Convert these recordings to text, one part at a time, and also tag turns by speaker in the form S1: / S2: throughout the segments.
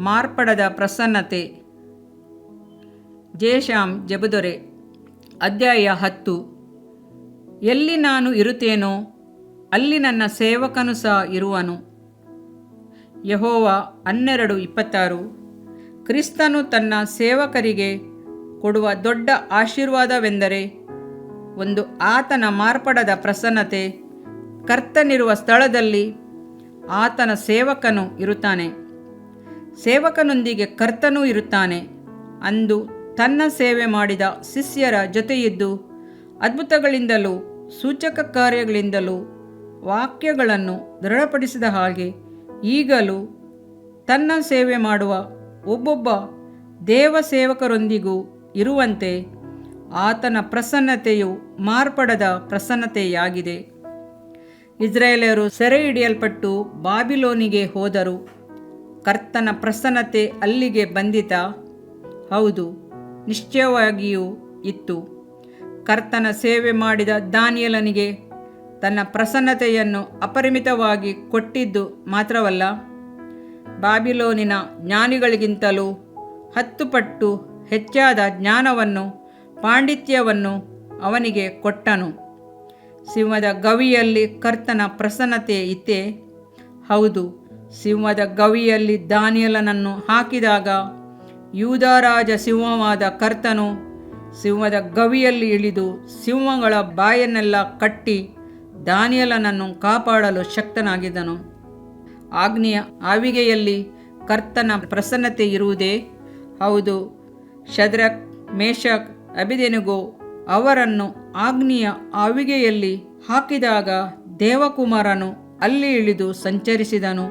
S1: ಮಾರ್ಪಡದ ಪ್ರಸನ್ನತೆ. ಜೇಷಾಮ್ ಜಬುದೊರೆ. ಅಧ್ಯಾಯ 10. ಎಲ್ಲಿ ನಾನು ಇರುತ್ತೇನೋ ಅಲ್ಲಿ ನನ್ನ ಸೇವಕನು ಸಹ ಇರುವನು. ಯೆಹೋವ 12:26. ಕ್ರಿಸ್ತನು ತನ್ನ ಸೇವಕರಿಗೆ ಕೊಡುವ ದೊಡ್ಡ ಆಶೀರ್ವಾದವೆಂದರೆ ಒಂದು ಆತನ ಮಾರ್ಪಡದ ಪ್ರಸನ್ನತೆ. ಕರ್ತನಿರುವ ಸ್ಥಳದಲ್ಲಿ ಆತನ ಸೇವಕನು ಇರುತ್ತಾನೆ, ಸೇವಕನೊಂದಿಗೆ ಕರ್ತನೂ ಇರುತ್ತಾನೆ. ಅಂದು ತನ್ನ ಸೇವೆ ಮಾಡಿದ ಶಿಷ್ಯರ ಜೊತೆಯಿದ್ದು ಅದ್ಭುತಗಳಿಂದಲೂ ಸೂಚಕ ಕಾರ್ಯಗಳಿಂದಲೂ ವಾಕ್ಯಗಳನ್ನು ದೃಢಪಡಿಸಿದ ಹಾಗೆ ಈಗಲೂ ತನ್ನ ಸೇವೆ ಮಾಡುವ ಒಬ್ಬೊಬ್ಬ ದೇವ ಸೇವಕರೊಂದಿಗೂ ಇರುವಂತೆ ಆತನ ಪ್ರಸನ್ನತೆಯು ಮಾರ್ಪಡದ ಪ್ರಸನ್ನತೆಯಾಗಿದೆ. ಇಸ್ರಾಯೇಲರು ಸೆರೆ ಹಿಡಿಯಲ್ಪಟ್ಟು ಬಾಬಿಲೋನಿಗೆ ಹೋದರು. ಕರ್ತನ ಪ್ರಸನ್ನತೆ ಅಲ್ಲಿಗೆ ಬಂದಿತಾ? ಹೌದು, ನಿಶ್ಚಯವಾಗಿಯೂ ಇತ್ತು. ಕರ್ತನ ಸೇವೆ ಮಾಡಿದ ದಾನಿಯೇಲನಿಗೆ ತನ್ನ ಪ್ರಸನ್ನತೆಯನ್ನು ಅಪರಿಮಿತವಾಗಿ ಕೊಟ್ಟಿದ್ದು ಮಾತ್ರವಲ್ಲ, ಬಾಬಿಲೋನಿನ ಜ್ಞಾನಿಗಳಿಗಿಂತಲೂ 10 ಪಟ್ಟು ಹೆಚ್ಚಾದ ಜ್ಞಾನವನ್ನು ಪಾಂಡಿತ್ಯವನ್ನು ಅವನಿಗೆ ಕೊಟ್ಟನು. ಸಿಂಹದ ಗವಿಯಲ್ಲಿ ಕರ್ತನ ಪ್ರಸನ್ನತೆ ಇತ್ತೇ? ಹೌದು, ಸಿಂಹದ ಗವಿಯಲ್ಲಿ ದಾನಿಯೇಲನನ್ನು ಹಾಕಿದಾಗ ಯೂದಾರಾಜ ಸಿಂಹವಾದ ಕರ್ತನು ಸಿಂಹದ ಗವಿಯಲ್ಲಿ ಇಳಿದು ಸಿಂಹಗಳ ಬಾಯನ್ನೆಲ್ಲ ಕಟ್ಟಿ ದಾನಿಯೇಲನನ್ನು ಕಾಪಾಡಲು ಶಕ್ತನಾಗಿದ್ದನು. ಅಗ್ನಿಯ ಆವಿಗೆಯಲ್ಲಿ ಕರ್ತನ ಪ್ರಸನ್ನತೆ ಇರುವುದೇ? ಹೌದು. ಶದ್ರಕ್, ಮೇಷಕ್, ಅಬೇದ್ನೆಗೋ ಅವರನ್ನು ಅಗ್ನಿಯ ಆವಿಗೆಯಲ್ಲಿ ಹಾಕಿದಾಗ ದೇವಕುಮಾರನು ಅಲ್ಲಿ ಇಳಿದು ಸಂಚರಿಸಿದನು.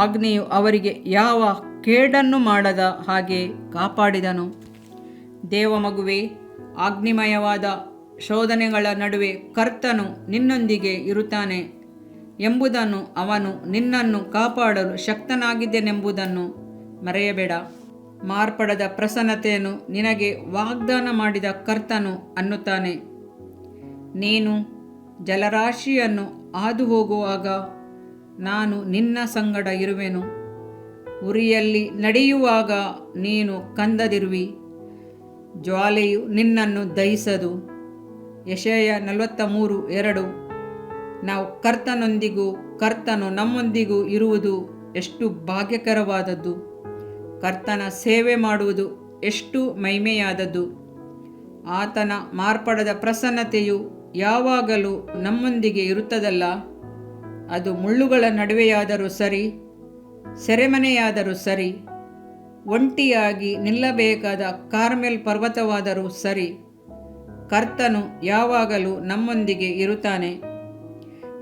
S1: ಅಗ್ನಿಯು ಅವರಿಗೆ ಯಾವ ಕೇಡನ್ನು ಮಾಡದ ಹಾಗೆ ಕಾಪಾಡಿದನು. ದೇವಮಗುವೆ, ಅಗ್ನಿಮಯವಾದ ಶೋಧನೆಗಳ ನಡುವೆ ಕರ್ತನು ನಿನ್ನೊಂದಿಗೆ ಇರುತ್ತಾನೆ ಎಂಬುದನ್ನು, ಅವನು ನಿನ್ನನ್ನು ಕಾಪಾಡಲು ಶಕ್ತನಾಗಿದ್ದನೆಂಬುದನ್ನು ಮರೆಯಬೇಡ. ಮಾರ್ಪಡದ ಪ್ರಸನ್ನತೆಯನ್ನು ನಿನಗೆ ವಾಗ್ದಾನ ಮಾಡಿದ ಕರ್ತನು ಅನ್ನುತ್ತಾನೆ, ನೀನು ಜಲರಾಶಿಯನ್ನು ಹಾದು ಹೋಗುವಾಗ ನಾನು ನಿನ್ನ ಸಂಗಡ ಇರುವೆನು. ಉರಿಯಲ್ಲಿ ನಡೆಯುವಾಗ ನೀನು ಕಂದದಿರುವಿ, ಜ್ವಾಲೆಯು ನಿನ್ನನ್ನು ದಹಿಸದು. ಯೆಶಾಯ 43:2. ನಾವು ಕರ್ತನೊಂದಿಗೂ ಕರ್ತನು ನಮ್ಮೊಂದಿಗೂ ಇರುವುದು ಎಷ್ಟು ಭಾಗ್ಯಕರವಾದದ್ದು! ಕರ್ತನ ಸೇವೆ ಮಾಡುವುದು ಎಷ್ಟು ಮಹಿಮೆಯಾದದ್ದು! ಆತನ ಮಾರ್ಪಡದ ಪ್ರಸನ್ನತೆಯು ಯಾವಾಗಲೂ ನಮ್ಮೊಂದಿಗೆ ಇರುತ್ತದಲ್ಲ. ಅದು ಮುಳ್ಳುಗಳ ನಡುವೆಯಾದರೂ ಸರಿ, ಸೆರೆಮನೆಯಾದರೂ ಸರಿ, ಒಂಟಿಯಾಗಿ ನಿಲ್ಲಬೇಕಾದ ಕಾರ್ಮೆಲ್ ಪರ್ವತವಾದರೂ ಸರಿ, ಕರ್ತನು ಯಾವಾಗಲೂ ನಮ್ಮೊಂದಿಗೆ ಇರುತ್ತಾನೆ.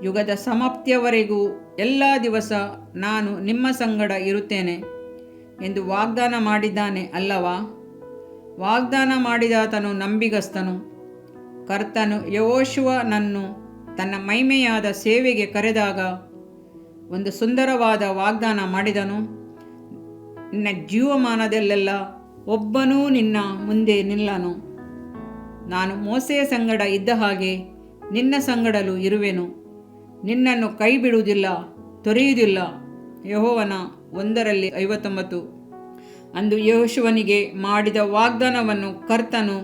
S1: ಯುಗದ ಸಮಾಪ್ತಿಯವರೆಗೂ ಎಲ್ಲ ದಿವಸ ನಾನು ನಿಮ್ಮ ಸಂಗಡ ಇರುತ್ತೇನೆ ಎಂದು ವಾಗ್ದಾನ ಮಾಡಿದ್ದಾನೆ ಅಲ್ಲವಾ? ವಾಗ್ದಾನ ಮಾಡಿದಾತನು ನಂಬಿಗಸ್ತನು. ಕರ್ತನು ಯೆಹೋಶುವನನ್ನು ತನ್ನ ಮಹಿಮೆಯಾದ ಸೇವೆಗೆ ಕರೆದಾಗ ಒಂದು ಸುಂದರವಾದ ವಾಗ್ದಾನ ಮಾಡಿದನು. ನಿನ್ನ ಜೀವಮಾನದಲ್ಲೆಲ್ಲ ಒಬ್ಬನೂ ನಿನ್ನ ಮುಂದೆ ನಿಲ್ಲನು. ನಾನು ಮೋಸೆಯ ಸಂಗಡ ಇದ್ದ ಹಾಗೆ ನಿನ್ನ ಸಂಗಡಲೂ ಇರುವೆನು. ನಿನ್ನನ್ನು ಕೈ ಬಿಡುವುದಿಲ್ಲ, ತೊರೆಯುವುದಿಲ್ಲ. ಯೆಹೋವನ 1:59. ಅಂದು ಯೆಹೋಶುವನಿಗೆ ಮಾಡಿದ ವಾಗ್ದಾನವನ್ನು ಕರ್ತನು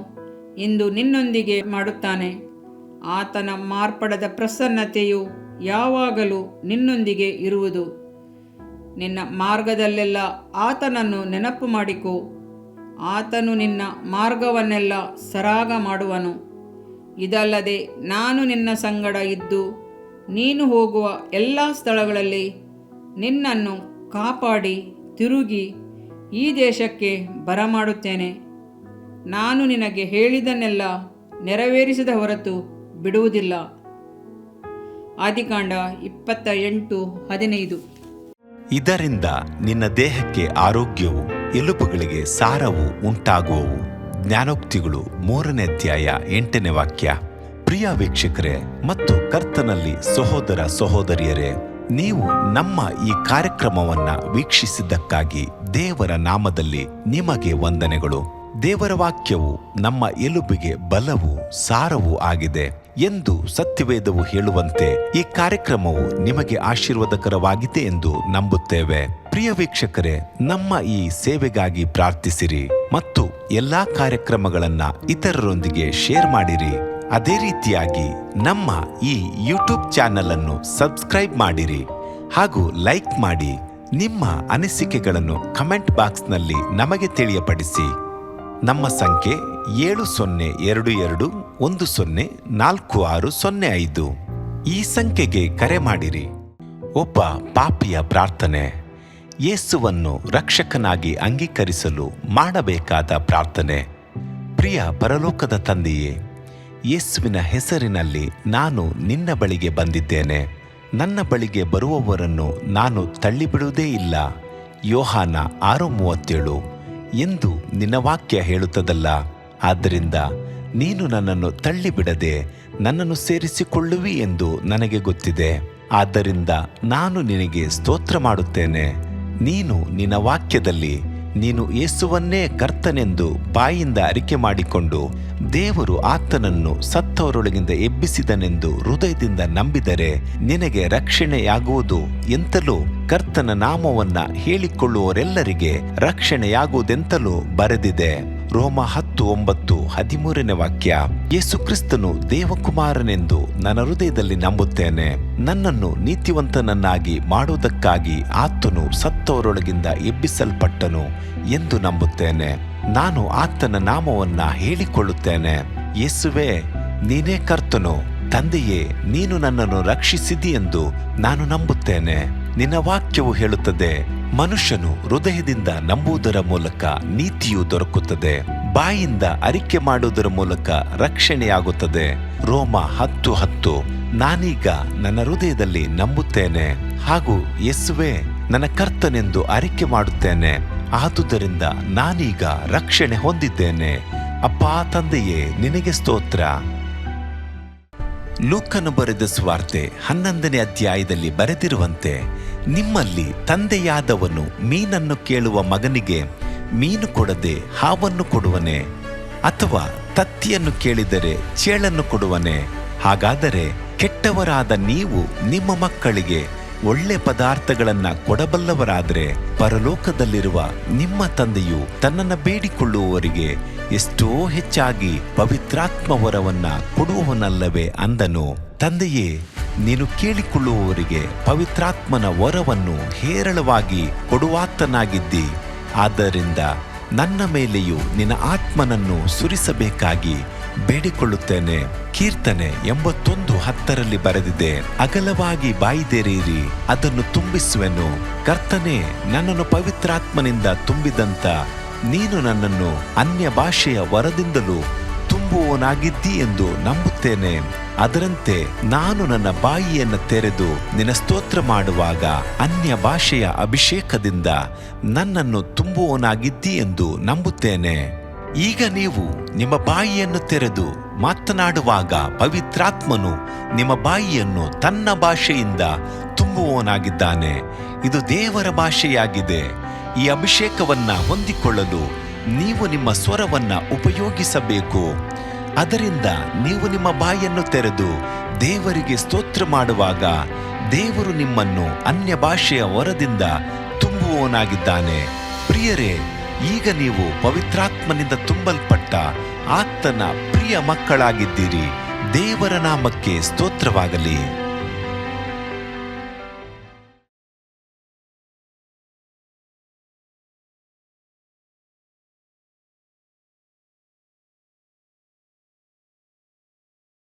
S1: ಇಂದು ನಿನ್ನೊಂದಿಗೆ ಮಾಡುತ್ತಾನೆ. ಆತನ ಮಾರ್ಪಡದ ಪ್ರಸನ್ನತೆಯು ಯಾವಾಗಲೂ ನಿನ್ನೊಂದಿಗೆ ಇರುವುದು. ನಿನ್ನ ಮಾರ್ಗದಲ್ಲೆಲ್ಲ ಆತನನ್ನು ನೆನಪು ಮಾಡಿಕೋ. ಆತನು ನಿನ್ನ ಮಾರ್ಗವನ್ನೆಲ್ಲ ಸರಾಗ ಮಾಡುವನು. ಇದಲ್ಲದೆ ನಾನು ನಿನ್ನ ಸಂಗಡ ಇದ್ದು ನೀನು ಹೋಗುವ ಎಲ್ಲ ಸ್ಥಳಗಳಲ್ಲಿ ನಿನ್ನನ್ನು ಕಾಪಾಡಿ ತಿರುಗಿ ಈ ದೇಶಕ್ಕೆ ಬರಮಾಡುತ್ತೇನೆ. ನಾನು ನಿನಗೆ ಹೇಳಿದ್ದನ್ನೆಲ್ಲ ನೆರವೇರಿಸಿದ ಹೊರತು ಬಿಡುವುದಿಲ್ಲ. ಆದಿಕಾಂಡ 28:15.
S2: ಇದರಿಂದ ನಿನ್ನ ದೇಹಕ್ಕೆ ಆರೋಗ್ಯವು, ಎಲುಬುಗಳಿಗೆ ಸಾರವು ಉಂಟಾಗುವವು. ಜ್ಞಾನೋಕ್ತಿಗಳು 3ನೇ ಅಧ್ಯಾಯ 8ನೇ ವಾಕ್ಯ. ಪ್ರಿಯ ವೀಕ್ಷಕರೇ ಮತ್ತು ಕರ್ತನಲ್ಲಿ ಸಹೋದರ ಸಹೋದರಿಯರೇ, ನೀವು ನಮ್ಮ ಈ ಕಾರ್ಯಕ್ರಮವನ್ನ ವೀಕ್ಷಿಸಿದ್ದಕ್ಕಾಗಿ ದೇವರ ನಾಮದಲ್ಲಿ ನಿಮಗೆ ವಂದನೆಗಳು. ದೇವರ ವಾಕ್ಯವು ನಮ್ಮ ಎಲುಬಿಗೆ ಬಲವೂ ಸಾರವೂ ಆಗಿದೆ. ಎಂದು ಸತ್ಯವೇದವು ಹೇಳುವಂತೆ ಈ ಕಾರ್ಯಕ್ರಮವು ನಿಮಗೆ ಆಶೀರ್ವಾದಕರವಾಗಿದೆ ಎಂದು ನಂಬುತ್ತೇವೆ. ಪ್ರಿಯ ವೀಕ್ಷಕರೇ, ನಮ್ಮ ಈ ಸೇವೆಗಾಗಿ ಪ್ರಾರ್ಥಿಸಿರಿ ಮತ್ತು ಎಲ್ಲಾ ಕಾರ್ಯಕ್ರಮಗಳನ್ನ ಇತರರೊಂದಿಗೆ ಶೇರ್ ಮಾಡಿರಿ. ಅದೇ ರೀತಿಯಾಗಿ ನಮ್ಮ ಈ ಯೂಟ್ಯೂಬ್ ಚಾನೆಲ್ ಅನ್ನು ಸಬ್ಸ್ಕ್ರೈಬ್ ಮಾಡಿರಿ ಹಾಗೂ ಲೈಕ್ ಮಾಡಿ. ನಿಮ್ಮ ಅನಿಸಿಕೆಗಳನ್ನು ಕಮೆಂಟ್ ಬಾಕ್ಸ್ನಲ್ಲಿ ನಮಗೆ ತಿಳಿಯಪಡಿಸಿ. ನಮ್ಮ ಸಂಖ್ಯೆ 7022104605. ಈ ಸಂಖ್ಯೆಗೆ ಕರೆ ಮಾಡಿರಿ. ಒಬ್ಬ ಪಾಪಿಯ ಪ್ರಾರ್ಥನೆ. ಯೇಸುವನ್ನು ರಕ್ಷಕನಾಗಿ ಅಂಗೀಕರಿಸಲು ಮಾಡಬೇಕಾದ ಪ್ರಾರ್ಥನೆ. ಪ್ರಿಯ ಪರಲೋಕದ ತಂದೆಯೇ, ಯೇಸುವಿನ ಹೆಸರಿನಲ್ಲಿ ನಾನು ನಿನ್ನ ಬಳಿಗೆ ಬಂದಿದ್ದೇನೆ. ನನ್ನ ಬಳಿಗೆ ಬರುವವರನ್ನು ನಾನು ತಳ್ಳಿಬಿಡುವುದೇ ಇಲ್ಲ. ಯೋಹಾನ 6:37 ಎಂದು ನಿನ್ನ ವಾಕ್ಯ ಹೇಳುತ್ತದಲ್ಲ. ಆದ್ದರಿಂದ ನೀನು ನನ್ನನ್ನು ತಳ್ಳಿಬಿಡದೆ ನನ್ನನ್ನು ಸೇರಿಸಿಕೊಳ್ಳುವಿ ಎಂದು ನನಗೆ ಗೊತ್ತಿದೆ. ಆದ್ದರಿಂದ ನಾನು ನಿನಗೆ ಸ್ತೋತ್ರ ಮಾಡುತ್ತೇನೆ. ನೀನು ನಿನ್ನ ವಾಕ್ಯದಲ್ಲಿ ನೀನು ಯೇಸುವನ್ನೇ ಕರ್ತನೆಂದು ಬಾಯಿಂದ ಅರಿಕೆ ಮಾಡಿಕೊಂಡು ದೇವರು ಆತನನ್ನು ಸತ್ತವರೊಳಗಿಂದ ಎಬ್ಬಿಸಿದನೆಂದು ಹೃದಯದಿಂದ ನಂಬಿದರೆ ನಿನಗೆ ರಕ್ಷಣೆಯಾಗುವುದು ಎಂತಲೂ ಕರ್ತನ ನಾಮವನ್ನ ಹೇಳಿಕೊಳ್ಳುವವರೆಲ್ಲರಿಗೆ ರಕ್ಷಣೆಯಾಗುವುದೆಂತಲೂ ಬರೆದಿದೆ. ರೋಮ 10:9-13 ವಾಕ್ಯ. ಯೇಸು ಕ್ರಿಸ್ತನು ದೇವಕುಮಾರನೆಂದು ನನ್ನ ಹೃದಯದಲ್ಲಿ ನಂಬುತ್ತೇನೆ. ನನ್ನನ್ನು ನೀತಿವಂತನನ್ನಾಗಿ ಮಾಡುವುದಕ್ಕಾಗಿ ಆತನು ಸತ್ತವರೊಳಗಿಂದ ಎಬ್ಬಿಸಲ್ಪಟ್ಟನು ಎಂದು ನಂಬುತ್ತೇನೆ. ನಾನು ಆತನ ನಾಮವನ್ನ ಹೇಳಿಕೊಳ್ಳುತ್ತೇನೆ. ಯೇಸುವೇ, ನೀನೇ ಕರ್ತನು. ತಂದೆಯೇ, ನೀನು ನನ್ನನ್ನು ರಕ್ಷಿಸಿದಿ ಎಂದು ನಾನು ನಂಬುತ್ತೇನೆ. ನಿನ್ನ ವಾಕ್ಯವು ಹೇಳುತ್ತದೆ, ಮನುಷ್ಯನು ಹೃದಯದಿಂದ ನಂಬುವುದರ ಮೂಲಕ ನೀತಿಯು ದೊರಕುತ್ತದೆ, ಬಾಯಿಂದ ಅರಿಕೆ ಮಾಡುವುದರ ಮೂಲಕ ರಕ್ಷಣೆಯಾಗುತ್ತದೆ. ರೋಮ 10:10. ನಾನೀಗ ನನ್ನ ಹೃದಯದಲ್ಲಿ ನಂಬುತ್ತೇನೆ ಹಾಗೂ ಯೇಸುವೇ ನನ್ನ ಕರ್ತನೆಂದು ಅರಿಕೆ ಮಾಡುತ್ತೇನೆ. ಆದುದರಿಂದ ನಾನೀಗ ರಕ್ಷಣೆ ಹೊಂದಿದ್ದೇನೆ. ಅಪ್ಪಾ ತಂದೆಯೇ, ನಿನಗೆ ಸ್ತೋತ್ರ. ಲೂಕನು ಬರೆದ ಸುವಾರ್ತೆ 11ನೇ ಅಧ್ಯಾಯದಲ್ಲಿ ಬರೆದಿರುವಂತೆ, ನಿಮ್ಮಲ್ಲಿ ತಂದೆಯಾದವನು ಮೀನನ್ನು ಕೇಳುವ ಮಗನಿಗೆ ಮೀನು ಕೊಡದೆ ಹಾವನ್ನು ಕೊಡುವನೆ? ಅಥವಾ ತತ್ತಿಯನ್ನು ಕೇಳಿದರೆ ಚೇಳನ್ನು ಕೊಡುವನೆ? ಹಾಗಾದರೆ ಕೆಟ್ಟವರಾದ ನೀವು ನಿಮ್ಮ ಮಕ್ಕಳಿಗೆ ಒಳ್ಳೆ ಪದಾರ್ಥಗಳನ್ನ ಕೊಡಬಲ್ಲವರಾದರೆ ಪರಲೋಕದಲ್ಲಿರುವ ನಿಮ್ಮ ತಂದೆಯು ತನ್ನನ್ನು ಬೇಡಿಕೊಳ್ಳುವವರಿಗೆ ಎಷ್ಟೋ ಹೆಚ್ಚಾಗಿ ಪವಿತ್ರಾತ್ಮ ವರವನ್ನ ಕೊಡುವವನಲ್ಲವೇ ಅಂದನು. ತಂದೆಯೇ, ನೀನು ಕೇಳಿಕೊಳ್ಳುವವರಿಗೆ ಪವಿತ್ರಾತ್ಮನ ವರವನ್ನು ಹೇರಳವಾಗಿ ಕೊಡುವಾತನಾಗಿದ್ದಿ. ಆದ್ದರಿಂದ ನನ್ನ ಮೇಲೆಯೂ ನಿನ್ನ ಆತ್ಮನನ್ನು ಸುರಿಸಬೇಕಾಗಿ ಬೇಡಿಕೊಳ್ಳುತ್ತೇನೆ. ಕೀರ್ತನೆ 81:10 ಬರೆದಿದೆ, ಅಗಲವಾಗಿ ಬಾಯಿದೆರೆಯಿರಿ, ಅದನ್ನು ತುಂಬಿಸುವೆನು. ಕರ್ತನೇ, ನನ್ನನ್ನು ಪವಿತ್ರಾತ್ಮನಿಂದ ತುಂಬಿದಂತ ನೀನು ನನ್ನನ್ನು ಅನ್ಯ ಭಾಷೆಯ ವರದಿಂದಲೂ ತುಂಬುವವನಾಗಿದ್ದಿ ಎಂದು ನಂಬುತ್ತೇನೆ. ಅದರಂತೆ ನಾನು ನನ್ನ ಬಾಯಿಯನ್ನು ತೆರೆದು ನಿನ್ನ ಸ್ತೋತ್ರ ಮಾಡುವಾಗ ಅನ್ಯ ಭಾಷೆಯ ಅಭಿಷೇಕದಿಂದ ನನ್ನನ್ನು ತುಂಬುವವನಾಗಿದ್ದಿ ಎಂದು ನಂಬುತ್ತೇನೆ. ಈಗ ನೀವು ನಿಮ್ಮ ಬಾಯಿಯನ್ನು ತೆರೆದು ಮಾತನಾಡುವಾಗ ಪವಿತ್ರಾತ್ಮನು ನಿಮ್ಮ ಬಾಯಿಯನ್ನು ತನ್ನ ಭಾಷೆಯಿಂದ ತುಂಬುವವನಾಗಿದ್ದಾನೆ. ಇದು ದೇವರ ಭಾಷೆಯಾಗಿದೆ. ಈ ಅಭಿಷೇಕವನ್ನ ಹೊಂದಿಕೊಳ್ಳಲು ನೀವು ನಿಮ್ಮ ಸ್ವರವನ್ನ ಉಪಯೋಗಿಸಬೇಕು. ಅದರಿಂದ ನೀವು ನಿಮ್ಮ ಬಾಯನ್ನು ತೆರೆದು ದೇವರಿಗೆ ಸ್ತೋತ್ರ ಮಾಡುವಾಗ ದೇವರು ನಿಮ್ಮನ್ನು ಅನ್ಯ ಭಾಷೆಯ ವರದಿಂದ ತುಂಬುವವನಾಗಿದ್ದಾನೆ. ಪ್ರಿಯರೇ, ಈಗ ನೀವು ಪವಿತ್ರಾತ್ಮನಿಂದ ತುಂಬಲ್ಪಟ್ಟ ಆತನ ಪ್ರಿಯ ಮಕ್ಕಳಾಗಿದ್ದೀರಿ. ದೇವರ ನಾಮಕ್ಕೆ ಸ್ತೋತ್ರವಾಗಲಿ.